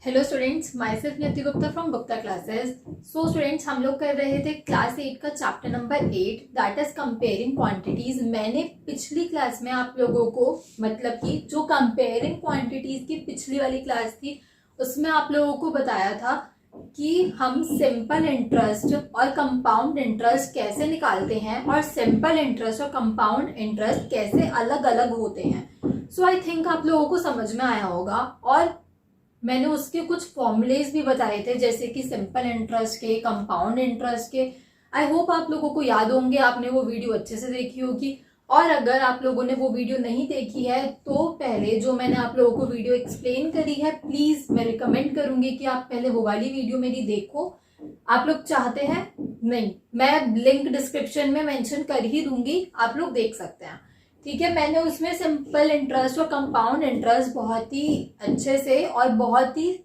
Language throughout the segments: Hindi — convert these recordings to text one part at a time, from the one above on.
हेलो स्टूडेंट्स, माई सेल्फ नियति Gupta from Gupta classes. So students, हम लोग कर रहे थे क्लास 8 का chapter number 8 that is comparing quantities. मैंने पिछली क्लास में आप लोगों को मतलब कि जो कंपेयरिंग क्वांटिटीज की पिछली वाली क्लास थी उसमें आप लोगों को बताया था कि हम सिंपल इंटरेस्ट और कंपाउंड इंटरेस्ट कैसे निकालते हैं और सिंपल इंटरेस्ट और कंपाउंड इंटरेस्ट कैसे अलग अलग होते हैं। सो आई थिंक आप लोगों को समझ में आया होगा और मैंने उसके कुछ फॉर्मूलेज भी बताए थे जैसे कि सिंपल इंटरेस्ट के, कंपाउंड इंटरेस्ट के। आई होप आप लोगों को याद होंगे, आपने वो वीडियो अच्छे से देखी होगी। और अगर आप लोगों ने वो वीडियो नहीं देखी है तो पहले जो मैंने आप लोगों को वीडियो एक्सप्लेन करी है, प्लीज मैं रिकमेंड करूंगी कि आप पहले वो वाली वीडियो मेरी देखो। आप लोग चाहते हैं नहीं, मैं लिंक डिस्क्रिप्शन में मेंशन कर ही दूंगी, आप लोग देख सकते हैं। ठीक है, मैंने उसमें सिंपल इंटरेस्ट और कंपाउंड इंटरेस्ट बहुत ही अच्छे से और बहुत ही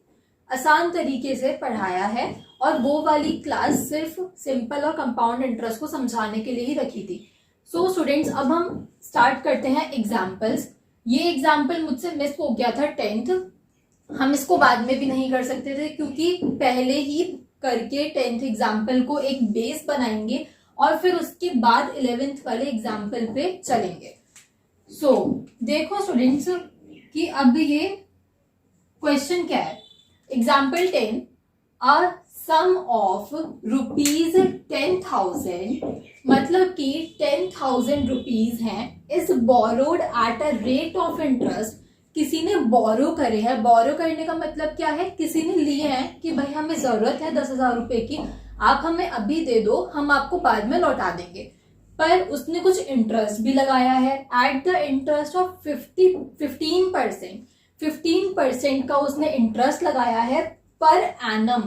आसान तरीके से पढ़ाया है और वो वाली क्लास सिर्फ सिंपल और कंपाउंड इंटरेस्ट को समझाने के लिए ही रखी थी। सो स्टूडेंट्स, अब हम स्टार्ट करते हैं एग्जाम्पल्स। ये एग्जाम्पल मुझसे मिस हो गया था 10th, हम इसको बाद में भी नहीं कर सकते थे क्योंकि पहले ही करके 10th एग्जाम्पल को एक बेस बनाएंगे और फिर उसके बाद 11th वाले एग्जाम्पल पे चलेंगे। सो देखो स्टूडेंट्स कि अब ये क्वेश्चन क्या है। Example 10, a sum of rupees 10,000, मतलब कि 10,000 रुपीज हैं, is borrowed at a rate of interest. किसी ने बोरो करे हैं, बोरो करने का मतलब क्या है, किसी ने लिए हैं कि भाई हमें जरूरत है 10,000 रुपए की, आप हमें अभी दे दो, हम आपको बाद में लौटा देंगे। पर उसने कुछ इंटरेस्ट भी लगाया है एट द इंटरेस्ट ऑफ 15%। 15% का उसने इंटरेस्ट लगाया है पर एनम।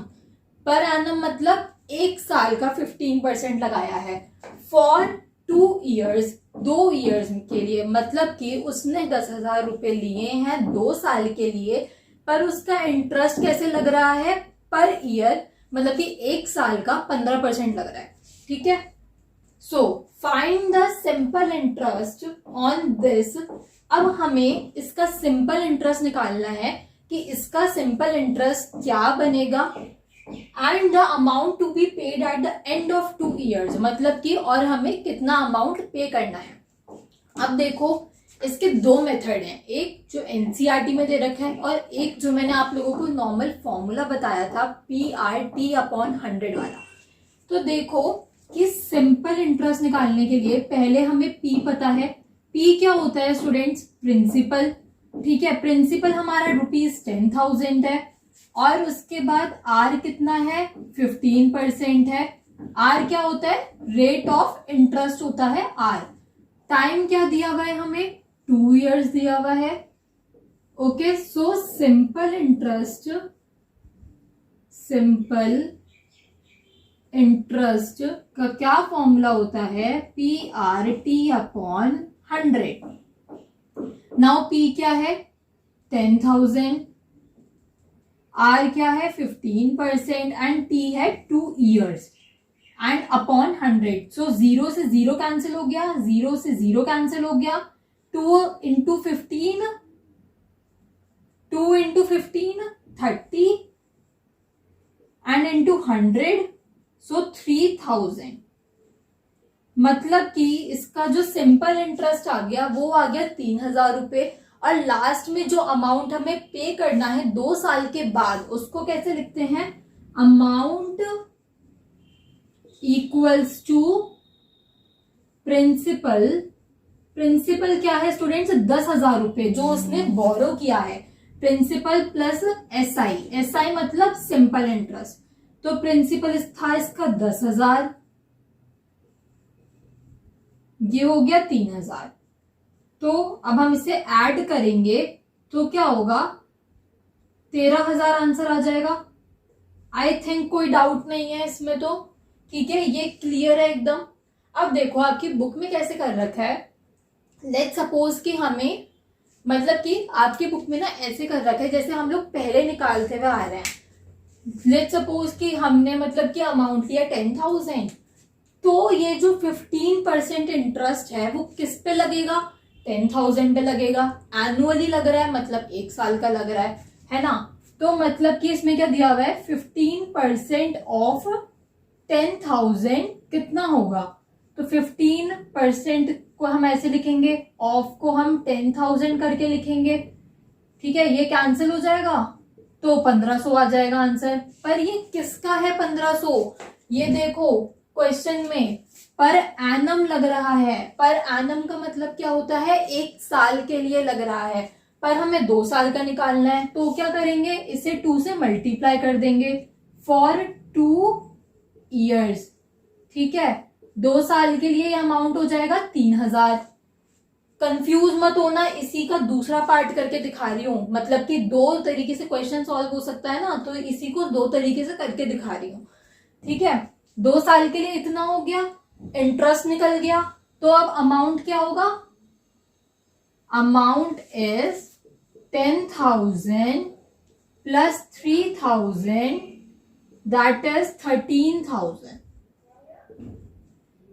पर एनम मतलब एक साल का 15% लगाया है फॉर 2 years, 2 years के लिए। मतलब कि उसने 10,000 रुपए लिए हैं 2 साल के लिए, पर उसका इंटरेस्ट कैसे लग रहा है, पर ईयर, मतलब कि एक साल का 15% लग रहा है। ठीक है, so find the simple interest on this. अब हमें इसका सिंपल इंटरेस्ट निकालना है कि इसका सिंपल इंटरेस्ट क्या बनेगा and the amount to be paid at the end of 2 years, मतलब कि और हमें कितना अमाउंट पे करना है। अब देखो इसके दो मेथड हैं, एक जो एनसीईआरटी में दे रखा है और एक जो मैंने आप लोगों को नॉर्मल फॉर्मूला बताया था PRT/100 वाला। तो देखो कि सिंपल इंटरेस्ट निकालने के लिए पहले हमें P पता है। P क्या होता है स्टूडेंट्स, प्रिंसिपल। ठीक है, प्रिंसिपल हमारा ₹10,000 है और उसके बाद R कितना है, 15% है। R क्या होता है, रेट ऑफ इंटरेस्ट होता है R। टाइम क्या दिया हुआ है हमें, 2 years दिया हुआ है। Okay, so simple interest, simple interest का क्या फॉर्मूला होता है, PRT/100। नाउ P क्या है, 10,000, R क्या है 15% एंड T है 2 years एंड अपॉन 100। सो 0 से 0 कैंसिल हो गया, 0 से 0 कैंसिल हो गया, 2 into 15, 2 into 15 30 एंड into 100, सो 3,000। मतलब कि इसका जो सिंपल इंटरेस्ट आ गया वो आ गया 3,000 रुपए और लास्ट में जो अमाउंट हमें पे करना है 2 साल के बाद, उसको कैसे लिखते हैं, amount equals to principal. Principal क्या है स्टूडेंट्स, 10,000 रुपए जो उसने बोरो किया है, प्रिंसिपल प्लस SI। SI मतलब सिंपल इंटरेस्ट। तो प्रिंसिपल था इसका 10,000, ये हो गया 3,000। तो अब हम इसे ऐड करेंगे तो क्या होगा, 13,000 आंसर आ जाएगा। आई थिंक कोई डाउट नहीं है इसमें तो। ठीक है, ये क्लियर है एकदम। अब देखो आपकी बुक में कैसे कर रखा है, लेट्स सपोज कि हमें मतलब कि आपकी बुक में ना ऐसे कर रखा है जैसे हम लोग पहले निकालते हुए आ रहे हैं। लेट्स सपोज कि हमने मतलब कि अमाउंट लिया 10,000, तो ये जो 15% इंटरेस्ट है वो किस पे लगेगा, 10,000 पे लगेगा। एनुअली लग रहा है मतलब एक साल का लग रहा है ना। तो मतलब कि इसमें क्या दिया हुआ है, 15% ऑफ 10,000 कितना होगा, तो 15% को हम ऐसे लिखेंगे, ऑफ को हम 10,000 करके लिखेंगे, ठीक है, ये कैंसिल हो जाएगा तो 1500 आ जाएगा आंसर। पर ये किसका है 1500, ये देखो क्वेश्चन में पर एनम लग रहा है। पर एनम का मतलब क्या होता है, एक साल के लिए लग रहा है, पर हमें 2 साल का निकालना है, तो क्या करेंगे, इसे 2 से मल्टीप्लाई कर देंगे, फॉर 2 ईयर्स, ठीक है। 2 साल के लिए अमाउंट हो जाएगा 3000। कंफ्यूज मत होना, इसी का दूसरा पार्ट करके दिखा रही हूँ, मतलब कि 2 तरीके से क्वेश्चन सॉल्व हो सकता है ना, तो इसी को 2 तरीके से करके दिखा रही हूँ, ठीक है। 2 साल के लिए इतना हो गया, इंटरेस्ट निकल गया, तो अब अमाउंट क्या होगा, amount is 10,000 plus 3,000 that is 13,000।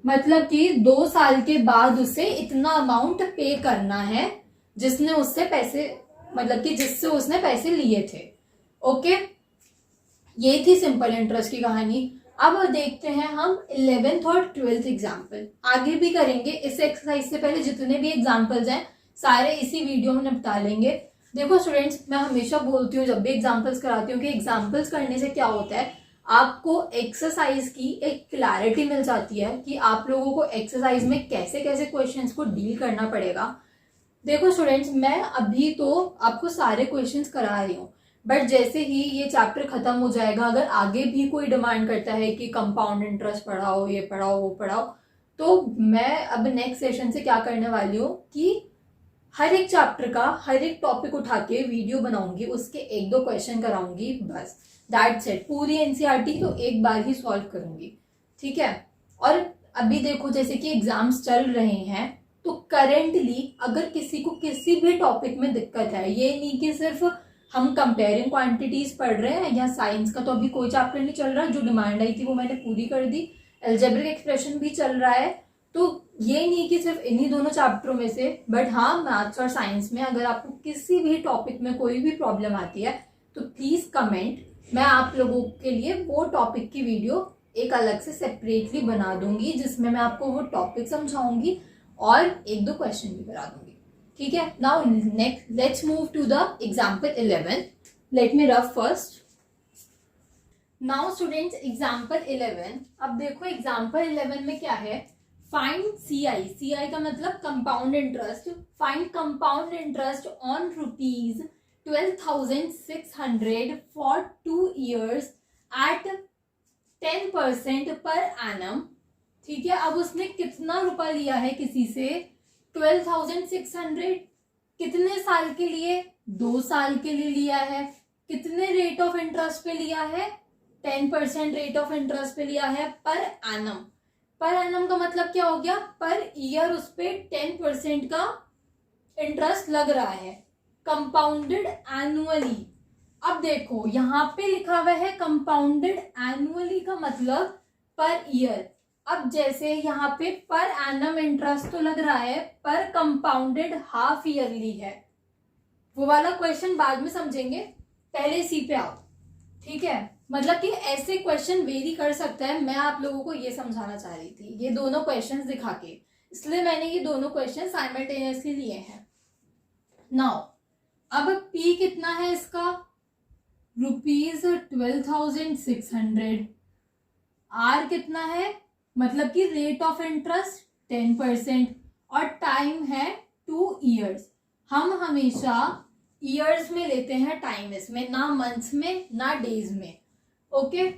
मतलब कि 2 साल के बाद उसे इतना अमाउंट पे करना है जिसने उससे पैसे, मतलब कि जिससे उसने पैसे लिए थे। ओके, ये थी सिंपल इंटरेस्ट की कहानी। अब देखते हैं हम 11th और 12th एग्जाम्पल, आगे भी करेंगे इस एक्सरसाइज से पहले जितने भी एग्जाम्पल्स हैं सारे इसी वीडियो में निपटा लेंगे। देखो स्टूडेंट्स, मैं हमेशा बोलती हूँ जब भी एग्जाम्पल्स कराती हूँ कि एग्जाम्पल्स करने से क्या होता है, आपको एक्सरसाइज की एक क्लैरिटी मिल जाती है कि आप लोगों को एक्सरसाइज में कैसे कैसे क्वेश्चंस को डील करना पड़ेगा। देखो स्टूडेंट्स, मैं अभी तो आपको सारे क्वेश्चंस करा रही हूँ, बट जैसे ही ये चैप्टर खत्म हो जाएगा, अगर आगे भी कोई डिमांड करता है कि कंपाउंड इंटरेस्ट पढ़ाओ, ये पढ़ाओ, वो पढ़ाओ, तो मैं अब नेक्स्ट सेशन से क्या करने वाली हूँ कि हर एक चैप्टर का हर एक टॉपिक उठा के वीडियो बनाऊंगी, उसके 1-2 क्वेश्चन कराऊंगी, बस दैट्स इट। पूरी एनसीईआरटी तो एक बार ही सॉल्व करूंगी, ठीक है। और अभी देखो जैसे कि एग्जाम्स चल रहे हैं, तो करेंटली अगर किसी को किसी भी टॉपिक में दिक्कत है, ये नहीं कि सिर्फ हम कंपेयरिंग क्वांटिटीज पढ़ रहे हैं, या साइंस का तो अभी कोई चैप्टर नहीं चल रहा, जो डिमांड आई थी वो मैंने पूरी कर दी, अलजेब्रिक एक्सप्रेशन भी चल रहा है, तो ये नहीं कि सिर्फ इन्हीं दोनों चैप्टरों में से, बट हाँ मैथ्स और साइंस में अगर आपको किसी भी टॉपिक में कोई भी प्रॉब्लम आती है तो प्लीज कमेंट, मैं आप लोगों के लिए वो टॉपिक की वीडियो एक अलग से सेपरेटली बना दूंगी, जिसमें मैं आपको वो टॉपिक समझाऊंगी और 1-2 क्वेश्चन भी करा दूंगी, ठीक है। Now next let's move to the example 11। Let me rough first. Now students, example 11, अब देखो एग्जाम्पल 11 में क्या है, फाइंड CI, CI का मतलब compound interest, find compound interest on ₹12,600 for 2 years at 10% per annum, ठीक है। अब उसने कितना रुपया लिया है किसी से, 12,600, कितने साल के लिए, 2 साल के लिए लिया है, कितने रेट ऑफ इंटरेस्ट पे लिया है, 10% रेट ऑफ इंटरेस्ट पे लिया है पर एनम। पर एनम का मतलब क्या हो गया, पर ईयर उस पे 10% का इंटरेस्ट लग रहा है, कंपाउंडेड एनुअली। अब देखो यहाँ पे लिखा हुआ है कंपाउंडेड एनुअली का मतलब पर ईयर। अब जैसे यहाँ पे पर एनम इंटरेस्ट तो लग रहा है, पर कंपाउंडेड हाफ ईयरली है, वो वाला क्वेश्चन बाद में समझेंगे, पहले इसी पे आओ, ठीक है। मतलब कि ऐसे क्वेश्चन वेरी कर सकता है, मैं आप लोगों को ये समझाना चाह रही थी ये दोनों क्वेश्चंस दिखा के, इसलिए मैंने ये दोनों क्वेश्चन साइमल्टेनियसली लिए हैं। नाउ अब P कितना है इसका, ₹12,600, R कितना है, मतलब कि रेट ऑफ इंटरेस्ट 10%, और टाइम है 2 years। हम हमेशा ईयर्स में लेते हैं टाइम, इसमें ना मंथ्स में ना डेज में, ओके।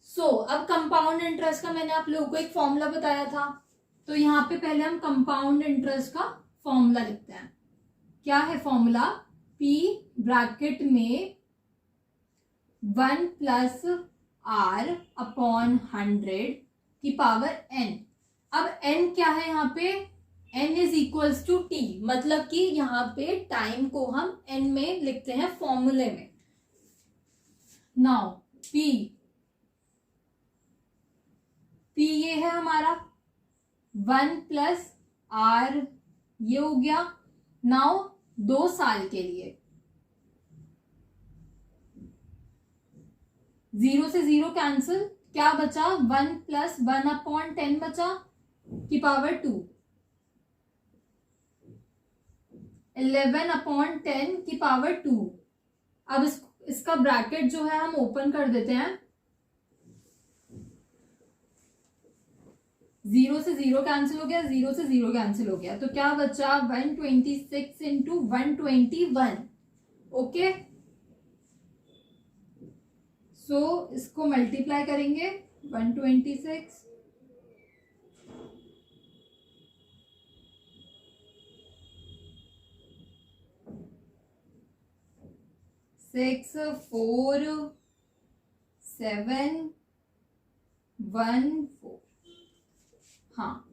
सो अब कंपाउंड इंटरेस्ट का मैंने आप लोगों को एक फॉर्मूला बताया था, तो यहाँ पे पहले हम कंपाउंड इंटरेस्ट का फॉर्मूला लिखते हैं। क्या है फॉर्मूला, P ब्रैकेट में 1 + R अपॉन 100 की पावर n। अब n क्या है यहाँ पे, n = T, मतलब कि यहाँ पे टाइम को हम n में लिखते हैं फॉर्मूले में। नाउ P ये है हमारा 1 + R, ये हो गया। नाउ 2 साल के लिए 0 से 0 कैंसिल, क्या बचा 1 प्लस 1/10 बचा की पावर 2, 11/10 की पावर 2। अब इसका ब्रैकेट जो है हम ओपन कर देते हैं, 0 से 0 कैंसिल हो गया, 0 से 0 कैंसिल हो गया, तो क्या बचा 126 इंटू 121। ओके, सो इसको मल्टीप्लाई करेंगे 126 6 4 7 1 4, हाँ,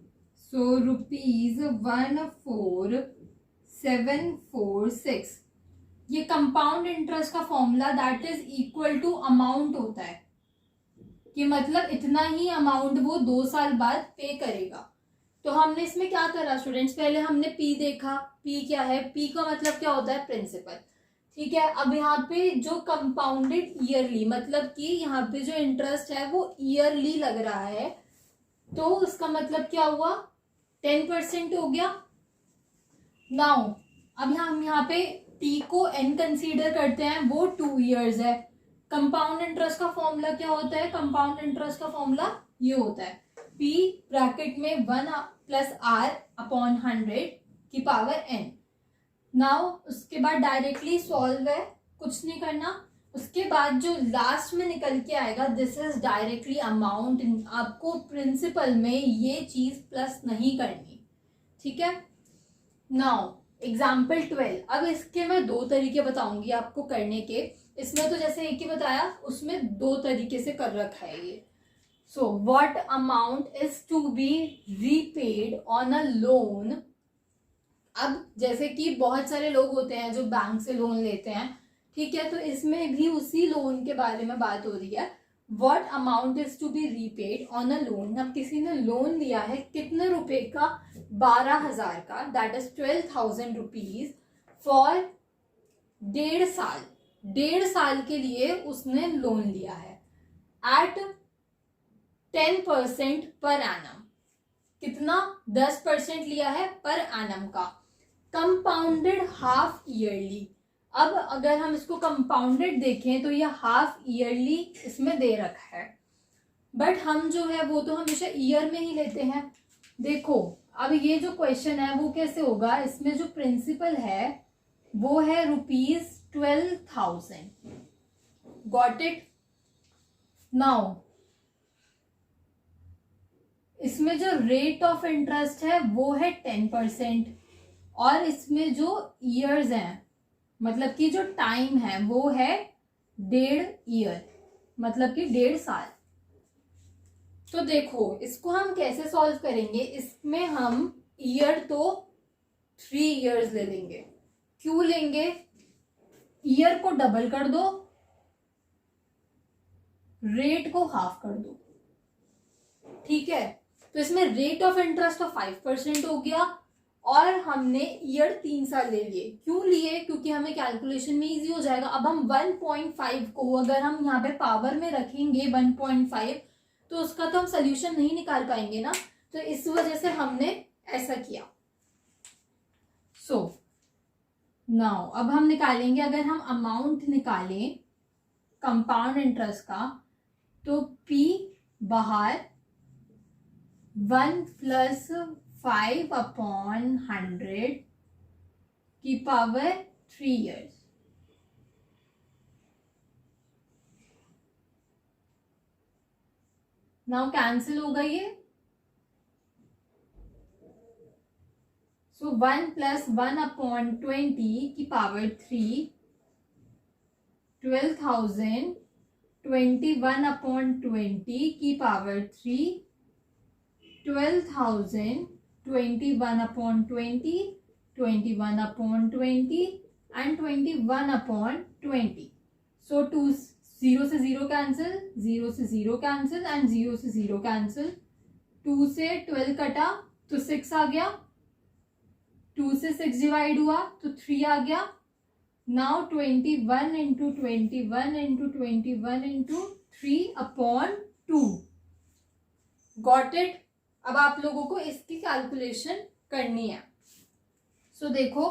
सो ₹14746। ये कंपाउंड इंटरेस्ट का formula that is equal to amount होता है कि मतलब इतना ही अमाउंट वो 2 साल बाद पे करेगा। तो हमने इसमें क्या करा स्टूडेंट्स, पहले हमने पी देखा, पी क्या है, पी का मतलब क्या होता है, प्रिंसिपल। ठीक है, अब यहाँ पे जो कंपाउंडेड ईयरली, मतलब कि यहाँ पे जो इंटरेस्ट है वो ईयरली लग रहा है, तो उसका मतलब क्या हुआ 10% हो गया। नाउ अब हम यहाँ पे टी को एन कंसीडर करते हैं, वो 2 years है। कंपाउंड इंटरेस्ट का फॉर्मूला क्या होता है, कंपाउंड इंटरेस्ट का फॉर्मूला ये होता है पी ब्रैकेट में 1 प्लस आर अपॉन 100 की पावर एन। नाउ उसके बाद डायरेक्टली सॉल्व है, कुछ नहीं करना। उसके बाद जो लास्ट में निकल के आएगा दिस इज डायरेक्टली अमाउंट, आपको प्रिंसिपल में ये चीज प्लस नहीं करनी। ठीक है, नाउ एग्जाम्पल 12। अब इसके मैं 2 तरीके बताऊंगी आपको करने के, इसमें तो जैसे एक ही बताया, उसमें 2 तरीके से कर रखा है ये। So what amount is to be repaid on a loan. अब जैसे कि बहुत सारे लोग होते हैं जो बैंक से लोन लेते हैं, ठीक है, तो इसमें भी उसी लोन के बारे में बात हो रही है। What amount is to be repaid on a loan. अब किसी ने लोन लिया है कितने रुपए का, 12,000 का, दैट इज 12,000 रुपीज फॉर 1.5 साल। 1.5 साल के लिए उसने लोन लिया है एट 10% पर एनम। कितना, 10% लिया है पर एनम का, कंपाउंडेड हाफ ईयरली। अब अगर हम इसको कंपाउंडेड देखें तो ये हाफ ईयरली इसमें दे रखा है, बट हम जो है वो तो हमेशा ईयर में ही लेते हैं। देखो अब ये जो क्वेश्चन है वो कैसे होगा, इसमें जो प्रिंसिपल है वो है ₹12,000। Got it. नाउ इसमें जो रेट ऑफ इंटरेस्ट है वो है 10%, और इसमें जो ईयर्स हैं, मतलब कि जो टाइम है वो है 1.5 ईयर, मतलब कि 1.5 साल। तो देखो इसको हम कैसे सॉल्व करेंगे, इसमें हम ईयर तो 3 years ले लेंगे। क्यों लेंगे, ईयर को डबल कर दो, रेट को हाफ कर दो। ठीक है, तो इसमें रेट ऑफ इंटरेस्ट तो 5% हो गया, और हमने ईयर 3 साल ले लिए। क्यों लिए, क्योंकि हमें कैलकुलेशन में इजी हो जाएगा। अब हम 1.5 को अगर हम यहाँ पे पावर में रखेंगे 1.5, तो उसका तो हम सोल्यूशन नहीं निकाल पाएंगे ना, तो इस वजह से हमने ऐसा किया। सो नाउ अब हम निकालेंगे, अगर हम अमाउंट निकालें कंपाउंड इंटरेस्ट का, तो P बाहर 1 प्लस 5/100 की पावर 3 years। नाउ कैंसिल होगा ये, सो 1 प्लस 1/20 की पावर 3, 12,000, 21/20 की पावर 3, 12,000, 21/20, 21/20 and 21/20। सो 0 से 0 कैंसिल, 0 से 0 कैंसिल एंड 0 से 0 कैंसिल। 2 से 12 कटा तो 6 आ गया, 2 से 6 डिवाइड हुआ तो 3 आ गया। Now 21 into 21 into 21 into 3/2। Got it. अब आप लोगों को इसकी कैलकुलेशन करनी है। सो देखो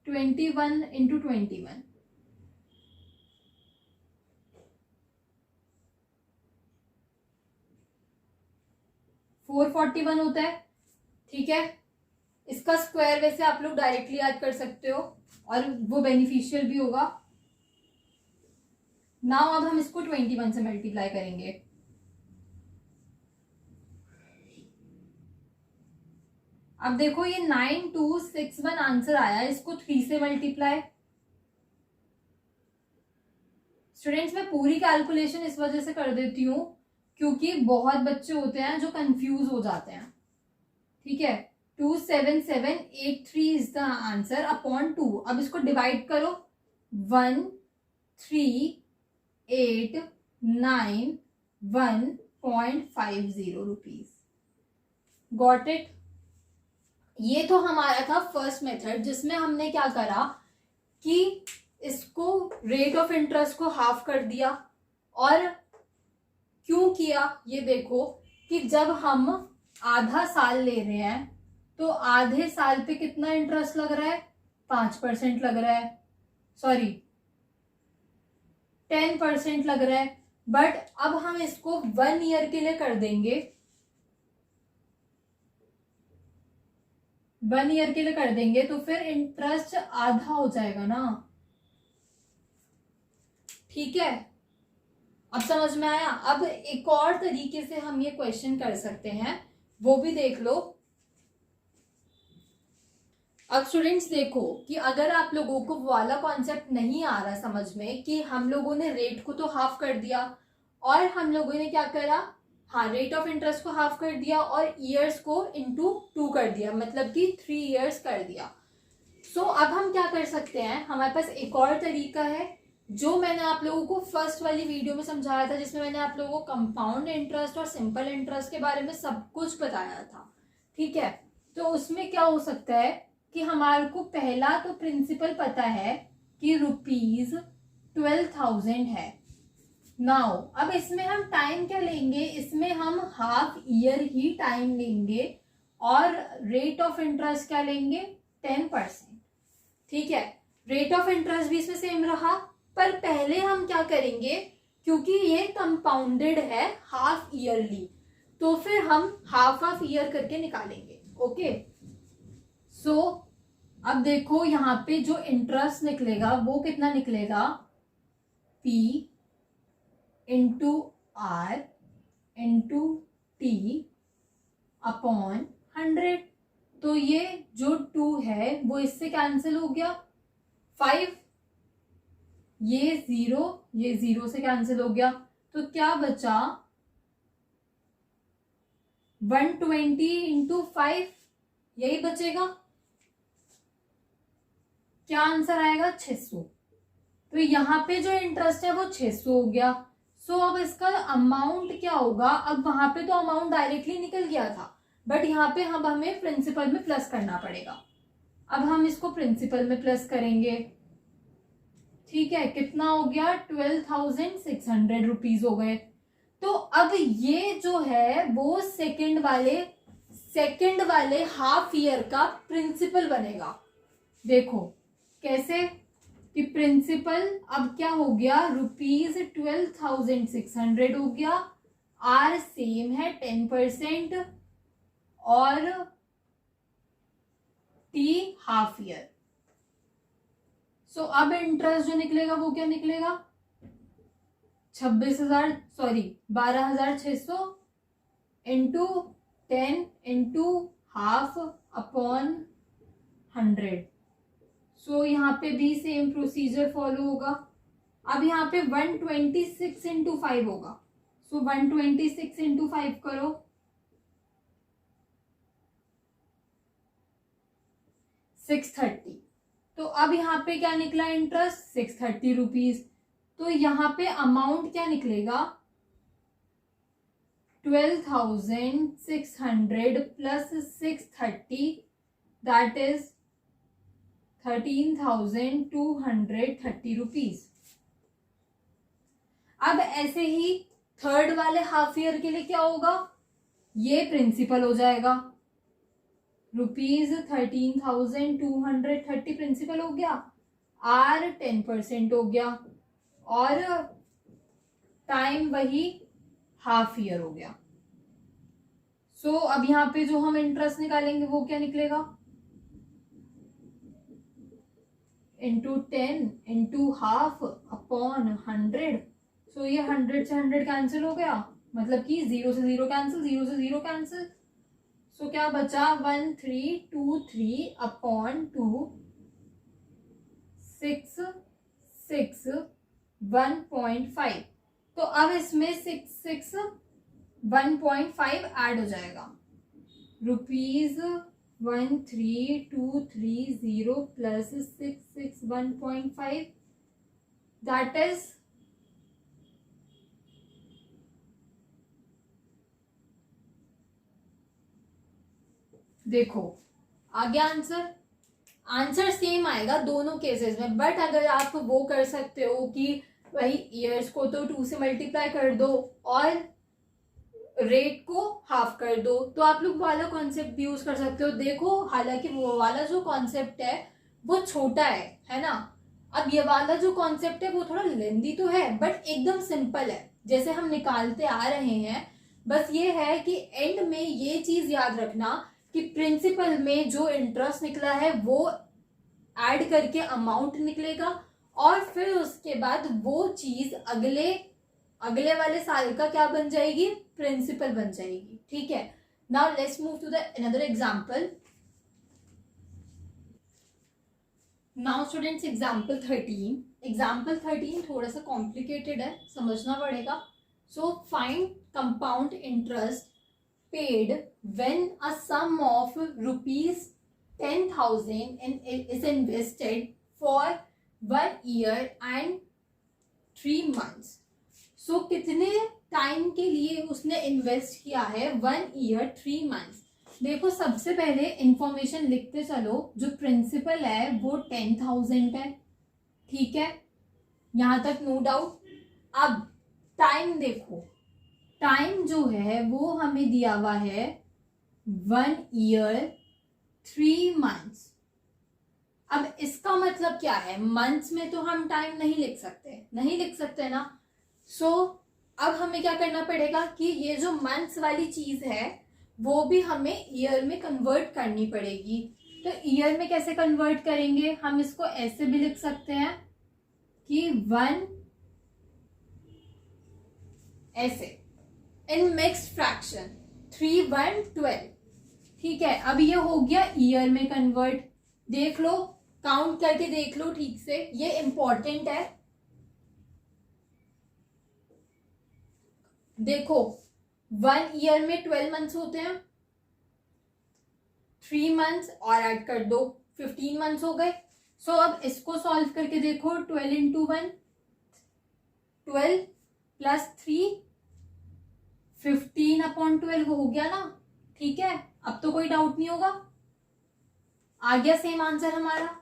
21 इंटू 21, 441 होता है। ठीक है, इसका स्क्वायर वैसे आप लोग डायरेक्टली याद कर सकते हो और वो बेनिफिशियल भी होगा। नाउ अब हम इसको 21 से मल्टीप्लाई करेंगे। अब देखो ये 9261 आंसर आया, इसको 3 से मल्टीप्लाई। स्टूडेंट्स मैं पूरी कैलकुलेशन इस वजह से कर देती हूँ क्योंकि बहुत बच्चे होते हैं जो कंफ्यूज हो जाते हैं। ठीक है, 27783 इज द आंसर अपॉन 2। अब इसको डिवाइड करो, 13,891.50 रुपीज। Got it. ये तो हमारा था फर्स्ट मेथड जिसमें हमने क्या करा कि इसको रेट ऑफ इंटरेस्ट को हाफ कर दिया। और क्यों किया ये देखो कि जब हम आधा साल ले रहे हैं तो आधे साल पे कितना इंटरेस्ट लग रहा है, 5% लग रहा है, सॉरी 10% लग रहा है। बट अब हम इसको 1 ईयर के लिए कर देंगे, 1 ईयर के लिए कर देंगे तो फिर इंटरेस्ट आधा हो जाएगा ना। ठीक है, अब समझ में आया। अब एक और तरीके से हम ये क्वेश्चन कर सकते हैं, वो भी देख लो। अब स्टूडेंट्स देखो कि अगर आप लोगों को वो वाला कॉन्सेप्ट नहीं आ रहा समझ में कि हम लोगों ने रेट को तो हाफ कर दिया और हम लोगों ने क्या करा, हाँ रेट ऑफ इंटरेस्ट को हाफ कर दिया और ईयर्स को इंटू 2 कर दिया, मतलब कि 3 ईयर्स कर दिया। सो अब हम क्या कर सकते हैं, हमारे पास एक और तरीका है जो मैंने आप लोगों को फर्स्ट वाली वीडियो में समझाया था, जिसमें मैंने आप लोगों को कंपाउंड इंटरेस्ट और सिंपल इंटरेस्ट के बारे में सब कुछ बताया था। ठीक है, तो उसमें क्या हो सकता है कि हमारे को पहला तो प्रिंसिपल पता है कि ₹12,000 है। नाउ अब इसमें हम टाइम क्या लेंगे, इसमें हम हाफ ईयर ही टाइम लेंगे और रेट ऑफ इंटरेस्ट क्या लेंगे, 10%। ठीक है, रेट ऑफ इंटरेस्ट भी इसमें सेम रहा, पर पहले हम क्या करेंगे, क्योंकि ये कंपाउंडेड है हाफ ईयरली, तो फिर हम हाफ ईयर करके निकालेंगे। ओके, सो अब देखो यहाँ पे जो इंटरेस्ट निकलेगा वो कितना निकलेगा, P into R into T upon 100। तो ये जो 2 है वो इससे कैंसिल हो गया, 5 ये 0 से कैंसिल हो गया, तो क्या बचा 120 इंटू 5, यही बचेगा। क्या आंसर आएगा, 600। तो यहाँ पे जो इंटरेस्ट है वो 600 हो गया। सो अब इसका अमाउंट क्या होगा, अब वहां पे तो अमाउंट डायरेक्टली निकल गया था, बट यहाँ पे हम हमें प्रिंसिपल में प्लस करना पड़ेगा। अब हम इसको प्रिंसिपल में प्लस करेंगे। ठीक है, कितना हो गया, 12,600 रुपीज हो गए। तो अब ये जो है वो सेकंड वाले हाफ ईयर का प्रिंसिपल बनेगा। देखो कैसे कि प्रिंसिपल अब क्या हो गया, ₹12,600 हो गया, आर सेम है 10% और टी हाफ ईयर। सो अब इंटरेस्ट जो निकलेगा वो क्या निकलेगा, 12,600 इंटू 10 इंटू हाफ अपॉन 100। सो यहाँ पे भी सेम प्रोसीजर फॉलो होगा। अब यहाँ पे 126 इंटू 5 होगा। सो 126 इंटू 5 करो, 630। तो अब यहाँ पे क्या निकला इंटरेस्ट, 630 रुपीज। तो यहाँ पे अमाउंट क्या निकलेगा, 12,600 प्लस 630 दैट इज 13,230 रुपीज। अब ऐसे ही थर्ड वाले हाफ ईयर के लिए क्या होगा, ये प्रिंसिपल हो जाएगा, ₹13,230 प्रिंसिपल हो गया, आर 10% हो गया, और टाइम वही हाफ ईयर हो गया। सो अब यहाँ पे जो हम इंटरेस्ट निकालेंगे वो क्या निकलेगा, इंटू 10 इंटू हाफ अपॉन 100। सो ये 100 से 100 कैंसिल हो गया, मतलब कि 0 से 0 कैंसिल, 0 से 0 कैंसिल। सो क्या बचा, 1323 अपॉन 2, 6 6 1.5। तो अब इसमें 6 1.5 ऐड हो जाएगा, ₹13,230 प्लस 6 1.5, दैट इज देखो आगे आंसर सेम आएगा दोनों केसेस में, बट अगर आप वो कर सकते हो कि भाई ईयर्स को तो 2 से मल्टीप्लाई कर दो और रेट को हाफ कर दो, तो आप लोग वाला कॉन्सेप्ट भी यूज कर सकते हो। देखो हालांकि वो वाला जो कॉन्सेप्ट है वो छोटा है ना। अब ये वाला जो कॉन्सेप्ट है वो थोड़ा लेंदी तो है बट एकदम सिंपल है, जैसे हम निकालते आ रहे हैं। बस ये है कि एंड में ये चीज याद रखना कि प्रिंसिपल में जो इंटरेस्ट निकला है वो ऐड करके अमाउंट निकलेगा, और फिर उसके बाद वो चीज अगले वाले साल का क्या बन जाएगी, प्रिंसिपल बन जाएगी। ठीक है, now let's move to the another example. Now students example 13 थोड़ा सा कॉम्प्लिकेटेड है, समझना पड़ेगा। So find compound interest paid when a sum of ₹10,000 is invested for 1 year and 3 months। सो कितने टाइम के लिए उसने इन्वेस्ट किया है, 1 year 3 months। देखो सबसे पहले इंफॉर्मेशन लिखते चलो, जो प्रिंसिपल है वो 10,000 है, ठीक है, यहां तक नो डाउट। अब टाइम देखो, टाइम जो है वो हमें दिया हुआ है 1 year 3 months। अब इसका मतलब क्या है, मंथ्स में तो हम टाइम नहीं लिख सकते ना। सो अब हमें क्या करना पड़ेगा कि ये जो मंथ्स वाली चीज है वो भी हमें ईयर में कन्वर्ट करनी पड़ेगी। तो ईयर में कैसे कन्वर्ट करेंगे, हम इसको ऐसे भी लिख सकते हैं कि 1 ऐसे इन मिक्स्ड फ्रैक्शन 3 1 12। ठीक है, अब ये हो गया ईयर में कन्वर्ट। देख लो, काउंट करके देख लो ठीक से, ये इंपॉर्टेंट है। देखो 1 year में 12 मंथ्स होते हैं, 3 मंथ्स और ऐड कर दो, 15 मंथ्स हो गए। सो अब इसको सॉल्व करके देखो, 12 into 1 12 प्लस 3 15/12 हो गया ना। ठीक है, अब तो कोई डाउट नहीं होगा, आ गया सेम आंसर हमारा।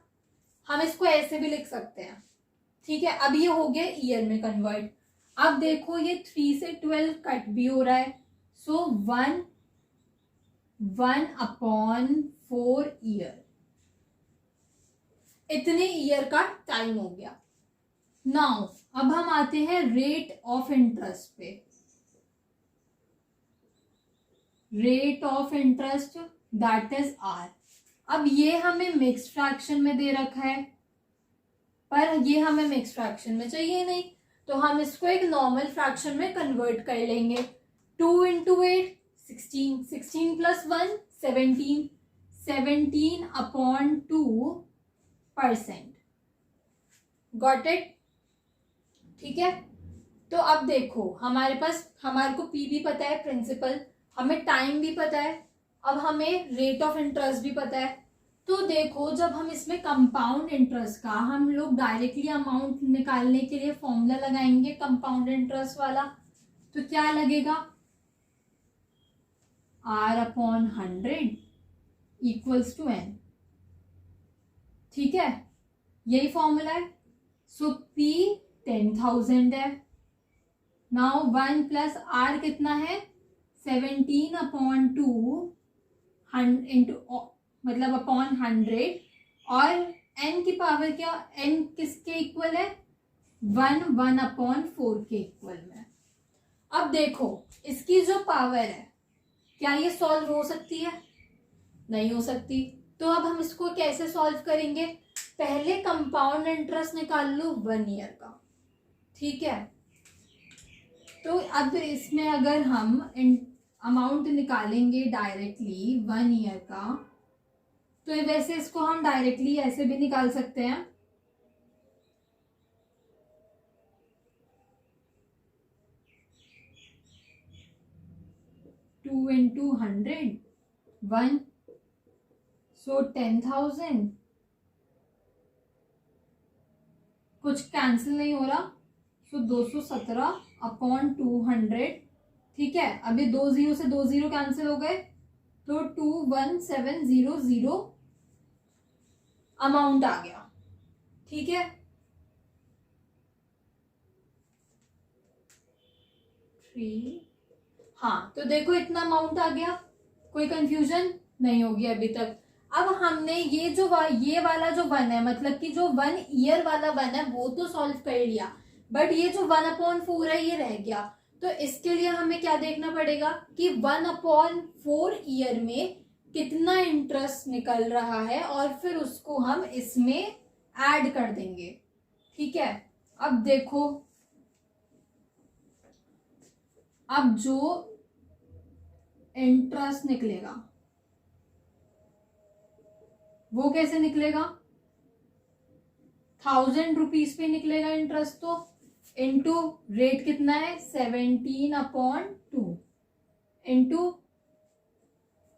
हम इसको ऐसे भी लिख सकते हैं। ठीक है, अब ये हो गया ईयर में कन्वर्ट। अब देखो ये 3 से 12 कट भी हो रहा है, सो 1/4 ईयर, इतने ईयर का टाइम हो गया। नाउ अब हम आते हैं रेट ऑफ इंटरेस्ट पे। Rate of interest that is R. अब ये हमें मिक्स्ड फ्रैक्शन में दे रखा है, पर ये हमें मिक्स्ड फ्रैक्शन में चाहिए नहीं, तो हम इसको एक नॉर्मल फ्रैक्शन में कन्वर्ट कर लेंगे। 2 into 8 16, 16 plus 1 17, 17/2%। Got it? ठीक है, तो अब देखो हमारे को पी भी पता है, प्रिंसिपल, हमें टाइम भी पता है, अब हमें रेट ऑफ इंटरेस्ट भी पता है। तो देखो जब हम इसमें कंपाउंड इंटरेस्ट का हम लोग डायरेक्टली अमाउंट निकालने के लिए फॉर्मूला लगाएंगे कंपाउंड इंटरेस्ट वाला, तो क्या लगेगा, R/100 इक्वल्स टू N। ठीक है, यही फॉर्मूला है। सो P 10,000 है, नाउ 1 प्लस आर कितना है 17/2 इंटू मतलब अपॉन 100 और n की पावर क्या n किसके इक्वल है 1/4 के इक्वल में। अब देखो इसकी जो पावर है क्या ये सॉल्व हो सकती है, नहीं हो सकती। तो अब हम इसको कैसे सॉल्व करेंगे, पहले कंपाउंड इंटरेस्ट निकाल लो 1 ईयर का, ठीक है। तो अब इसमें अगर हम अमाउंट निकालेंगे डायरेक्टली 1 ईयर का, तो वैसे इसको हम डायरेक्टली ऐसे भी निकाल सकते हैं, टू इंटू 100 1 सो 10,000, कुछ कैंसिल नहीं हो रहा, सो 217/200, ठीक है। अभी 2 जीरो से 2 जीरो कैंसिल हो गए, तो 21700 अमाउंट आ गया, ठीक है। हाँ तो देखो इतना अमाउंट आ गया, कोई कंफ्यूजन नहीं होगी अभी तक। अब हमने ये वाला जो 1 है, मतलब कि जो 1 ईयर वाला 1 है वो तो सॉल्व कर लिया, बट ये जो 1/4 है ये रह गया। तो इसके लिए हमें क्या देखना पड़ेगा कि 1/4 ईयर में कितना इंटरेस्ट निकल रहा है, और फिर उसको हम इसमें ऐड कर देंगे, ठीक है। अब देखो अब जो इंटरेस्ट निकलेगा वो कैसे निकलेगा, 1000 रुपीज पे निकलेगा इंटरेस्ट, तो इंटू रेट कितना है 17/2 इंटू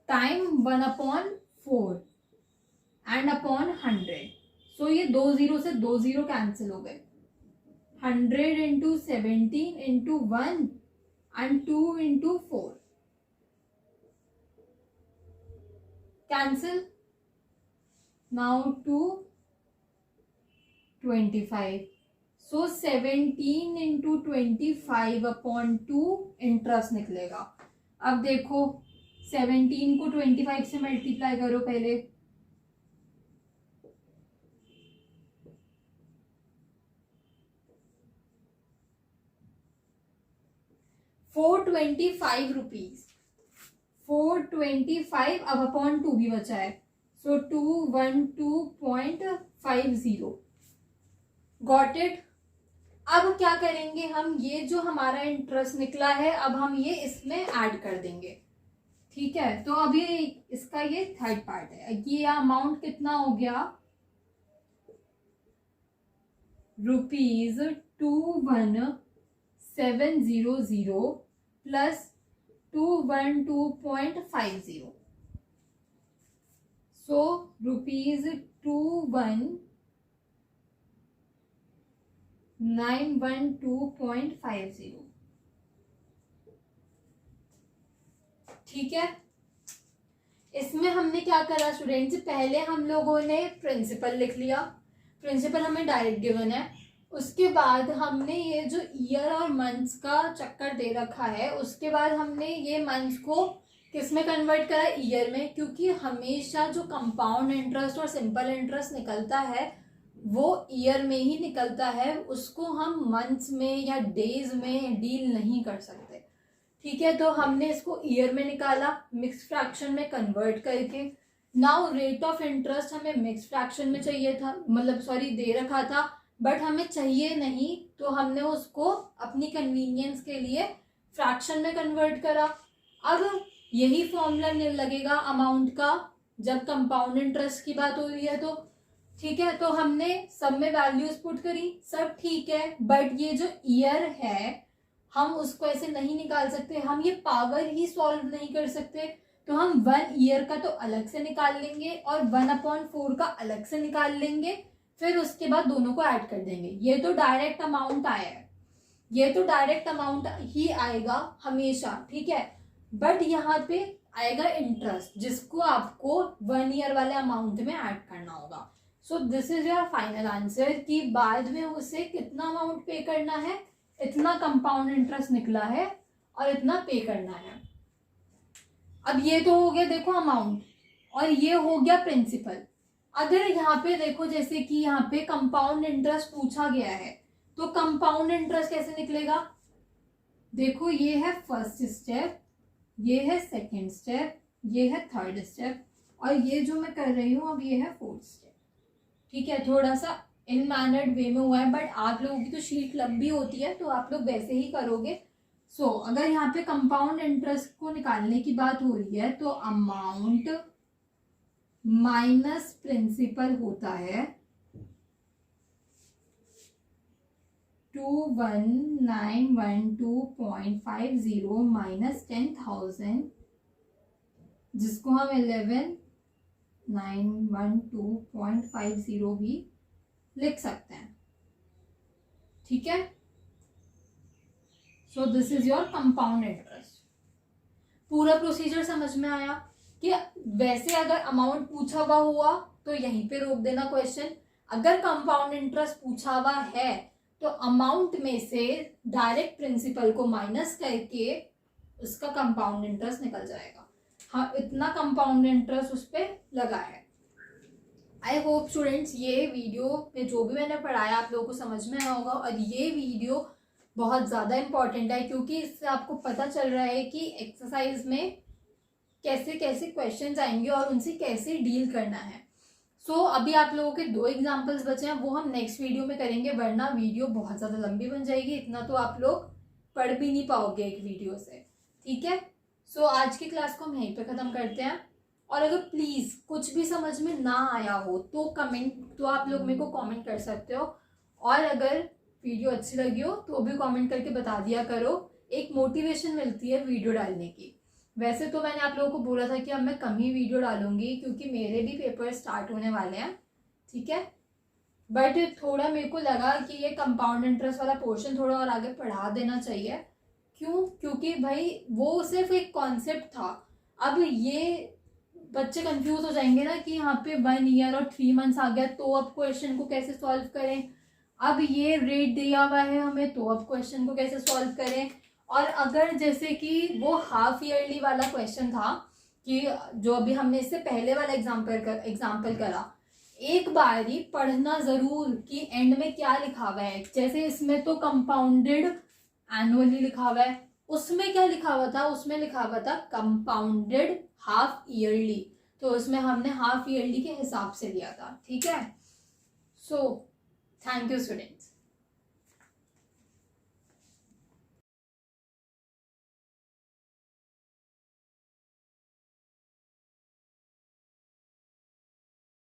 टाइम 1/4 एंड अपॉन 100। सो ये 2 जीरो से 2 जीरो कैंसिल हो गए, 100 into 17 into 1 and 2 into 4 cancel, now 225, so 17 into 25/2 interest निकलेगा। अब देखो 17 को 25 से मल्टीप्लाई करो पहले, ₹425, 425 अब अपॉन 2 भी बचा है, सो 212.50, गॉट इट। अब क्या करेंगे हम, ये जो हमारा इंटरेस्ट निकला है अब हम ये इसमें ऐड कर देंगे, ठीक है। तो अभी इसका ये थर्ड पार्ट है, ये अमाउंट कितना हो गया ₹21,700 प्लस 212.50, सो ₹21,912.50, ठीक है। इसमें हमने क्या करा स्टूडेंट्स, पहले हम लोगों ने प्रिंसिपल लिख लिया, प्रिंसिपल हमें डायरेक्ट गिवन है। उसके बाद हमने ये जो ईयर और मंथ्स का चक्कर दे रखा है, उसके बाद हमने ये मंथ्स को किस में कन्वर्ट करा, ईयर में, क्योंकि हमेशा जो कंपाउंड इंटरेस्ट और सिंपल इंटरेस्ट निकलता है वो ईयर में ही निकलता है, उसको हम मंथ्स में या डेज में डील नहीं कर सकते, ठीक है। तो हमने इसको ईयर में निकाला मिक्स फ्रैक्शन में कन्वर्ट करके। नाउ रेट ऑफ इंटरेस्ट हमें मिक्स फ्रैक्शन में चाहिए था, मतलब सॉरी दे रखा था, बट हमें चाहिए नहीं, तो हमने उसको अपनी कन्वीनियंस के लिए फ्रैक्शन में कन्वर्ट करा। अब यही फॉर्मूला लगेगा अमाउंट का जब कंपाउंड इंटरेस्ट की बात हो रही है, तो ठीक है। तो हमने सब में वैल्यूज पुट करी, सब ठीक है, बट ये जो ईयर है हम उसको ऐसे नहीं निकाल सकते, हम ये पावर ही सॉल्व नहीं कर सकते, तो हम 1 ईयर का तो अलग से निकाल लेंगे और 1/4 का अलग से निकाल लेंगे, फिर उसके बाद दोनों को ऐड कर देंगे। ये तो डायरेक्ट अमाउंट आया है, ये तो डायरेक्ट अमाउंट ही आएगा हमेशा, ठीक है। बट यहाँ पे आएगा इंटरेस्ट, जिसको आपको 1 ईयर वाले अमाउंट में ऐड करना होगा। So this is your final answer कि बाद में उसे कितना अमाउंट पे करना है, इतना कंपाउंड इंटरेस्ट निकला है और इतना पे करना है। अब ये तो हो गया देखो अमाउंट, और ये हो गया प्रिंसिपल। अगर यहाँ पे देखो जैसे कि यहाँ पे कंपाउंड इंटरेस्ट पूछा गया है, तो कंपाउंड इंटरेस्ट कैसे निकलेगा? देखो ये है फर्स्ट स्टेप, ये है सेकेंड स्टेप, ये है थर्ड स्टेप, और ये जो मैं कर रही हूँ अब ये है फोर्थ स्टेप। ठीक है, थोड़ा सा इन मैनर्ड वे में हुआ है, बट आप लोगों की तो शीट लंबी होती है तो आप लोग वैसे ही करोगे। सो अगर यहाँ पे कंपाउंड इंटरेस्ट को निकालने की बात हो रही है तो अमाउंट माइनस प्रिंसिपल होता है 21912.50 माइनस 10,000, जिसको हम 11,912.50 भी लिख सकते हैं। ठीक है, so this is your compound interest. पूरा प्रोसीजर समझ में आया कि वैसे अगर अमाउंट पूछा हुआ तो यहीं पे रोक देना क्वेश्चन। अगर कंपाउंड इंटरेस्ट पूछा हुआ है तो अमाउंट में से डायरेक्ट प्रिंसिपल को माइनस करके उसका कंपाउंड इंटरेस्ट निकल जाएगा। हाँ, इतना कंपाउंड इंटरेस्ट उस पर लगा है। आई होप स्टूडेंट्स ये वीडियो में जो भी मैंने पढ़ाया आप लोगों को समझ में आया होगा, और ये वीडियो बहुत ज़्यादा इम्पॉर्टेंट है क्योंकि इससे आपको पता चल रहा है कि एक्सरसाइज में कैसे कैसे क्वेश्चंस आएंगे और उनसे कैसे डील करना है। सो अभी आप लोगों के 2 एग्जाम्पल्स बचे हैं, वो हम नेक्स्ट वीडियो में करेंगे, वरना वीडियो बहुत ज़्यादा लंबी बन जाएगी। इतना तो आप लोग पढ़ भी नहीं पाओगे एक वीडियो से। ठीक है, सो आज की क्लास को हम यहीं पे ख़त्म करते हैं। और अगर प्लीज़ कुछ भी समझ में ना आया हो तो आप लोग मेरे को कमेंट कर सकते हो, और अगर वीडियो अच्छी लगी हो तो भी कमेंट करके बता दिया करो, एक मोटिवेशन मिलती है वीडियो डालने की। वैसे तो मैंने आप लोगों को बोला था कि अब मैं कम ही वीडियो डालूंगी क्योंकि मेरे भी पेपर स्टार्ट होने वाले हैं। ठीक है, बट थोड़ा मेरे को लगा कि ये कंपाउंड इंटरेस्ट वाला पोर्शन थोड़ा और आगे बढ़ा देना चाहिए। क्यों? क्योंकि भाई वो सिर्फ एक कॉन्सेप्ट था। अब ये बच्चे कंफ्यूज हो जाएंगे ना कि यहाँ पे 1 ईयर और 3 मंथ्स आ गया तो अब क्वेश्चन को कैसे सॉल्व करें, अब ये रेट दिया हुआ है हमें तो अब क्वेश्चन को कैसे सॉल्व करें। और अगर जैसे कि वो हाफ ईयरली वाला क्वेश्चन था कि जो अभी हमने इससे पहले वाला एग्जाम्पल करा, एक बार ही पढ़ना जरूर कि एंड में क्या लिखा हुआ है। जैसे इसमें तो कंपाउंडेड एनुअली लिखा हुआ है, उसमें क्या लिखा हुआ था? उसमें लिखा हुआ था कंपाउंडेड हाफ ईयरली, तो उसमें हमने हाफ ईयरली के हिसाब से लिया था। ठीक है, सो थैंक यू स्टूडेंट्स।